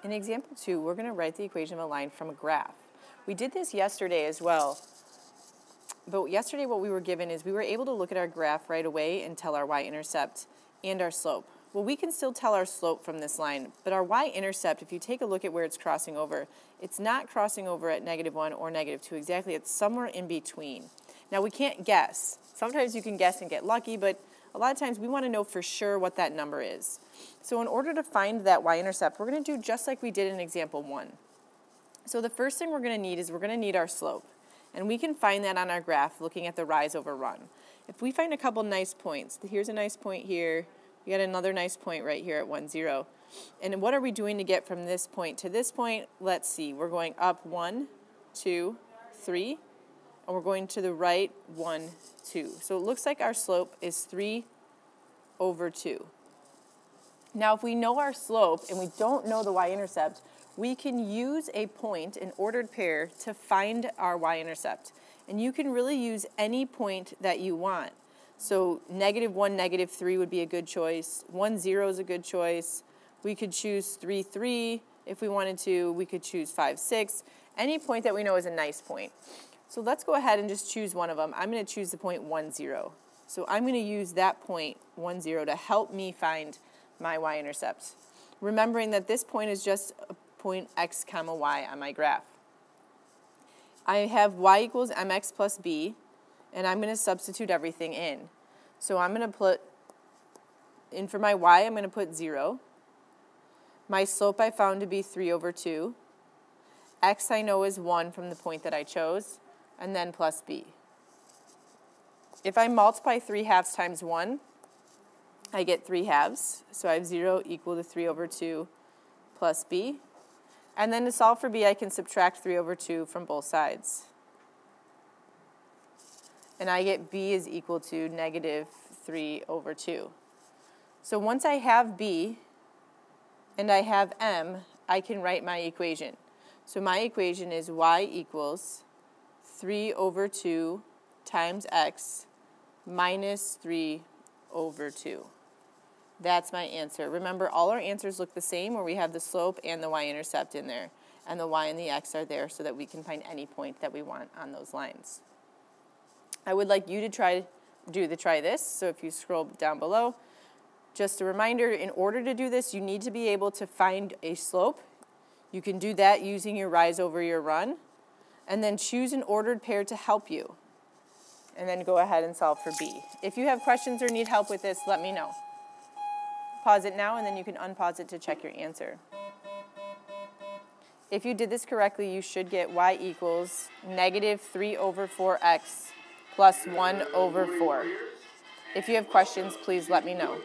In example 2, we're going to write the equation of a line from a graph. We did this yesterday as well, but yesterday what we were given is we were able to look at our graph right away and tell our y-intercept and our slope. Well, we can still tell our slope from this line, but our y-intercept, if you take a look at where it's crossing over, it's not crossing over at -1 or -2 exactly. It's somewhere in between. Now, we can't guess. Sometimes you can guess and get lucky, but a lot of times we want to know for sure what that number is. So in order to find that y-intercept, we're going to do just like we did in example 1. So the first thing we're going to need is we're going to need our slope. And we can find that on our graph looking at the rise over run. If we find a couple nice points, here's a nice point here, we got another nice point right here at 1, 0. And what are we doing to get from this point to this point? Let's see, we're going up 1, 2, 3, and we're going to the right 1, 2. So it looks like our slope is 3 over 2. Now if we know our slope and we don't know the y-intercept, we can use a point, an ordered pair, to find our y-intercept. And you can really use any point that you want. So -1, -3 would be a good choice. 1, 0 is a good choice. We could choose 3, 3 if we wanted to. We could choose 5, 6. Any point that we know is a nice point. So let's go ahead and just choose one of them. I'm going to choose the point 1, 0. So I'm going to use that point 1, 0 to help me find my y-intercept. Remembering that this point is just a point x comma y on my graph. I have y equals mx plus b, and I'm going to substitute everything in. So I'm going to put in for my y, I'm going to put 0. My slope I found to be 3 over 2. X I know is 1 from the point that I chose, and then plus b. If I multiply 3 halves times 1, I get 3 halves. So I have 0 equal to 3 over 2 plus b. And then to solve for b, I can subtract 3 over 2 from both sides. And I get b is equal to -3 over 2. So once I have b and I have m, I can write my equation. So my equation is y equals 3 over 2 times x minus 3 over 2. That's my answer. Remember, all our answers look the same where we have the slope and the y-intercept in there. And the y and the x are there so that we can find any point that we want on those lines. I would like you to try this. So if you scroll down below, just a reminder, in order to do this, you need to be able to find a slope. You can do that using your rise over your run. And then choose an ordered pair to help you. And then go ahead and solve for b. If you have questions or need help with this, let me know. Pause it now, and then you can unpause it to check your answer. If you did this correctly, you should get y equals -3 over 4x plus 1 over 4. If you have questions, please let me know.